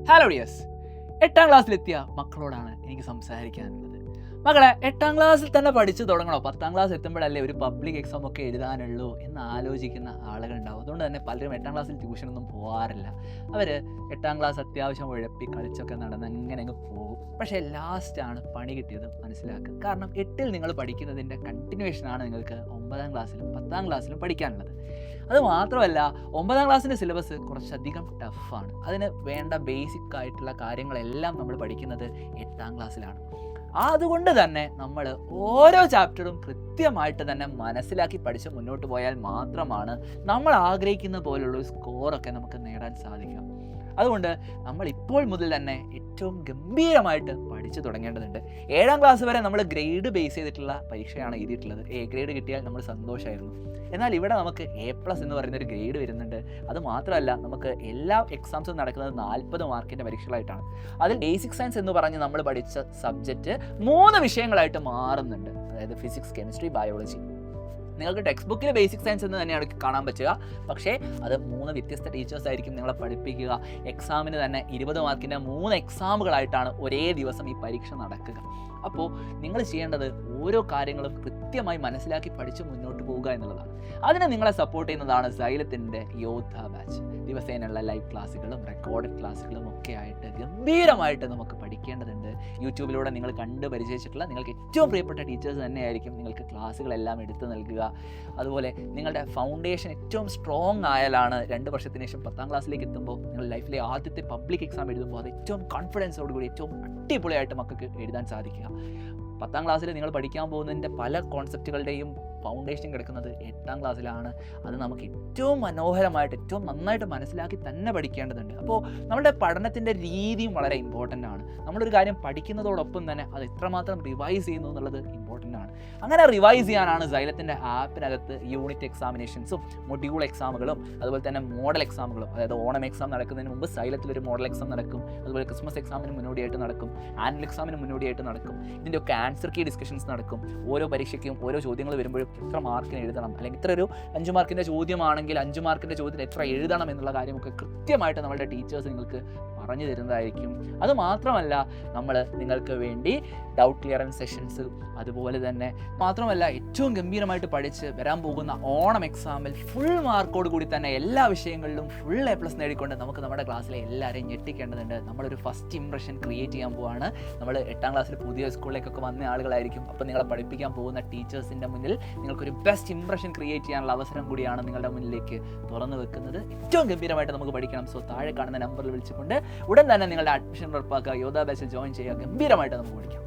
Hello dears, 8ാം ക്ലാസ്സിലെത്തിയ മക്കളോടാണ് എനിക്ക് സംസാരിക്കാനുള്ളത്. മക്കളെ, 8ാം ക്ലാസ്സിൽ തന്നെ പഠിച്ചു തുടങ്ങണോ? 10ാം ക്ലാസ് എത്തുമ്പോഴല്ലേ ഒരു പബ്ലിക് എക്സാം ഒക്കെ എഴുതാനുള്ളൂ എന്ന് ആലോചിക്കുന്ന ആളുകളുണ്ടാവും. അതുകൊണ്ട് തന്നെ പലരും 8ാം ക്ലാസ്സിൽ ട്യൂഷനൊന്നും പോകാറില്ല. അവർ 8ാം ക്ലാസ് അത്യാവശ്യം ഉഴപ്പി കളിച്ചൊക്കെ നടന്ന് അങ്ങനെ അങ്ങ് പോകും. പക്ഷേ ലാസ്റ്റാണ് പണി കിട്ടിയത് മനസ്സിലാക്കുക. കാരണം 8ൽ നിങ്ങൾ പഠിക്കുന്നതിൻ്റെ കണ്ടിന്യൂഷനാണ് നിങ്ങൾക്ക് 9ാം ക്ലാസ്സിലും 10ാം ക്ലാസ്സിലും പഠിക്കാനുള്ളത്. അത് മാത്രമല്ല, 9ാം ക്ലാസ്സിൻ്റെ സിലബസ് കുറച്ചധികം ടഫാണ്. അതിന് വേണ്ട ബേസിക് ആയിട്ടുള്ള കാര്യങ്ങളെല്ലാം നമ്മൾ പഠിക്കുന്നത് 8ാം ക്ലാസ്സിലാണ്. അതുകൊണ്ട് തന്നെ നമ്മൾ ഓരോ ചാപ്റ്ററും കൃത്യമായിട്ട് തന്നെ മനസ്സിലാക്കി പഠിച്ച് മുന്നോട്ട് പോയാൽ മാത്രമാണ് നമ്മൾ ആഗ്രഹിക്കുന്ന പോലുള്ള ഒരു സ്കോറൊക്കെ നമുക്ക് നേടാൻ സാധിക്കുക. അതുകൊണ്ട് നമ്മൾ ഇപ്പോൾ മുതൽ തന്നെ ഏറ്റവും ഗംഭീരമായിട്ട് പഠിച്ചു തുടങ്ങേണ്ടതുണ്ട്. 7ാം ക്ലാസ് വരെ നമ്മൾ ഗ്രേഡ് ബേസ് ചെയ്തിട്ടുള്ള പരീക്ഷയാണ് എഴുതിയിട്ടുള്ളത്. എ ഗ്രേഡ് കിട്ടിയാൽ നമ്മൾ സന്തോഷമായിരുന്നു. എന്നാൽ ഇവിടെ നമുക്ക് A+ എന്ന് പറയുന്നൊരു ഗ്രേഡ് വരുന്നുണ്ട്. അത് മാത്രമല്ല, നമുക്ക് എല്ലാ എക്സാംസും നടക്കുന്നത് 40 മാർക്കിൻ്റെ പരീക്ഷകളായിട്ടാണ്. അതിൽ ബേസിക് സയൻസ് എന്ന് പറഞ്ഞ് നമ്മൾ പഠിച്ച സബ്ജക്റ്റ് 3 വിഷയങ്ങളായിട്ട് മാറുന്നുണ്ട്. അതായത് ഫിസിക്സ്, കെമിസ്ട്രി, ബയോളജി. നിങ്ങൾക്ക് ടെക്സ്റ്റ് ബുക്കിൽ ബേസിക് സയൻസ് എന്ന് തന്നെയാണ് കാണാൻ പറ്റുക. പക്ഷേ അത് 3 വ്യത്യസ്ത ടീച്ചേഴ്സ് ആയിരിക്കും നിങ്ങളെ പഠിപ്പിക്കുക. എക്സാമിന് തന്നെ 20 മാർക്കിൻ്റെ 3 എക്സാമുകളായിട്ടാണ് ഒരേ ദിവസം ഈ പരീക്ഷ നടക്കുക. അപ്പോൾ നിങ്ങൾ ചെയ്യേണ്ടത് ഓരോ കാര്യങ്ങളും കൃത്യമായി മനസ്സിലാക്കി പഠിച്ച് മുന്നോട്ട് പോവുക എന്നുള്ളതാണ്. അതിനെ നിങ്ങളെ സപ്പോർട്ട് ചെയ്യുന്നതാണ് സൈലത്തിൻ്റെ യോദ്ധ ബാച്ച്. ദിവസേനയുള്ള ലൈവ് ക്ലാസ്സുകളും റെക്കോർഡഡ് ക്ലാസ്സുകളും ഒക്കെ ആയിട്ട് ഗംഭീരമായിട്ട് നമുക്ക് പഠിക്കേണ്ടതുണ്ട്. യൂട്യൂബിലൂടെ നിങ്ങൾ കണ്ട് പരിചയിച്ചിട്ടുള്ള നിങ്ങൾക്ക് ഏറ്റവും പ്രിയപ്പെട്ട ടീച്ചേഴ്സ് തന്നെയായിരിക്കും നിങ്ങൾക്ക് ക്ലാസ്സുകളെല്ലാം എടുത്തു നൽകുക. അതുപോലെ നിങ്ങളുടെ ഫൗണ്ടേഷൻ ഏറ്റവും സ്ട്രോങ് ആയാലാണ് 2 വർഷത്തിന് ശേഷം 10ാം ക്ലാസ്സിലേക്ക് എത്തുമ്പോൾ നിങ്ങൾ ലൈഫിലെ ആദ്യത്തെ പബ്ലിക് എക്സാം എഴുതുമ്പോൾ അത് ഏറ്റവും കോൺഫിഡൻസോടുകൂടി ഏറ്റവും അടിപൊളിയായിട്ട് മക്കൾക്ക് എഴുതാൻ സാധിക്കുക. 10ാം ക്ലാസ്സിൽ നിങ്ങൾ പഠിക്കാൻ പോകുന്നതിൻ്റെ പല കോൺസെപ്റ്റുകളുടെയും ഫൗണ്ടേഷൻ കിടക്കുന്നത് 8ാം ക്ലാസ്സിലാണ്. അത് നമുക്ക് ഏറ്റവും മനോഹരമായിട്ട് ഏറ്റവും നന്നായിട്ട് മനസ്സിലാക്കി തന്നെ പഠിക്കേണ്ടതുണ്ട്. അപ്പോൾ നമ്മുടെ പഠനത്തിൻ്റെ രീതിയും വളരെ ഇമ്പോർട്ടൻ്റ് ആണ്. നമ്മളൊരു കാര്യം പഠിക്കുന്നതോടൊപ്പം തന്നെ അത് എത്രമാത്രം റിവൈസ് ചെയ്യുന്നു എന്നുള്ളത് ഇമ്പോർട്ടൻ്റ് ആണ്. അങ്ങനെ റിവൈസ് ചെയ്യാനാണ് സൈലത്തിൻ്റെ ആപ്പിനകത്ത് യൂണിറ്റ് എക്സാമിനേഷൻസും മൊഡ്യൂൾ എക്സാമുകളും അതുപോലെ തന്നെ മോഡൽ എക്സാമുകളും. അതായത് ഓണം എക്സാം നടക്കുന്നതിന് മുമ്പ് സൈലത്തിലൊരു മോഡൽ എക്സാം നടക്കും. അതുപോലെ ക്രിസ്മസ് എക്സാമിന് മുന്നോടിയായിട്ട് നടക്കും. ആനുവൽ എക്സാമിന് മുന്നോടിയായിട്ട് നടക്കും. ഇതിൻ്റെയൊക്കെ ആൻസർ കീ ഡിസ്കഷൻസ് നടക്കും. ഓരോ പരീക്ഷയ്ക്കും ഓരോ ചോദ്യങ്ങൾ വരുമ്പോഴും എത്ര മാർക്കിന് എഴുതണം, അല്ലെങ്കിൽ ഇത്ര ഒരു 5 മാർക്കിൻ്റെ ചോദ്യമാണെങ്കിൽ 5 മാർക്കിൻ്റെ ചോദ്യത്തിൽ എത്ര എഴുതണം എന്നുള്ള കാര്യമൊക്കെ കൃത്യമായിട്ട് നമ്മളുടെ ടീച്ചേഴ്സ് നിങ്ങൾക്ക് പറഞ്ഞു തരുന്നതായിരിക്കും. അത് മാത്രമല്ല, നമ്മൾ നിങ്ങൾക്ക് വേണ്ടി ഡൗട്ട് ക്ലിയറൻസ് സെഷൻസ്, അതുപോലെ തന്നെ മാത്രമല്ല ഏറ്റവും ഗംഭീരമായിട്ട് പഠിച്ച് വരാൻ പോകുന്ന ഓണം എക്സാമിൽ ഫുൾ മാർക്കോട് കൂടി തന്നെ എല്ലാ വിഷയങ്ങളിലും ഫുൾ A+ നേടിക്കൊണ്ട് നമുക്ക് നമ്മുടെ ക്ലാസ്സിലെ എല്ലാവരെയും ഞെട്ടിക്കേണ്ടതുണ്ട്. നമ്മളൊരു ഫസ്റ്റ് ഇംപ്രഷൻ ക്രിയേറ്റ് ചെയ്യാൻ പോവാണ്. നമ്മൾ 8ാം ക്ലാസ്സിൽ പുതിയ സ്കൂളിലേക്കൊക്കെ വന്ന ആളുകളായിരിക്കും. അപ്പോൾ നിങ്ങളെ പഠിപ്പിക്കാൻ പോകുന്ന ടീച്ചേഴ്സിൻ്റെ മുന്നിൽ നിങ്ങൾക്കൊരു ബെസ്റ്റ് ഇംപ്രഷൻ ക്രിയേറ്റ് ചെയ്യാനുള്ള അവസരം കൂടിയാണ് നിങ്ങളുടെ മുന്നിലേക്ക് തുറന്നു വെക്കുന്നത്. ഏറ്റവും ഗംഭീരമായിട്ട് നമുക്ക് പഠിക്കണം. സോ താഴെ കാണുന്ന നമ്പറിൽ വിളിച്ചുകൊണ്ട് ഉടൻ തന്നെ നിങ്ങളുടെ അഡ്മിഷൻ ഉറപ്പാക്കുക. യോദ്ധ ബാച്ചിൽ ജോയിൻ ചെയ്യുക. ഗംഭീരമായിട്ട് നമുക്ക് പഠിക്കാം.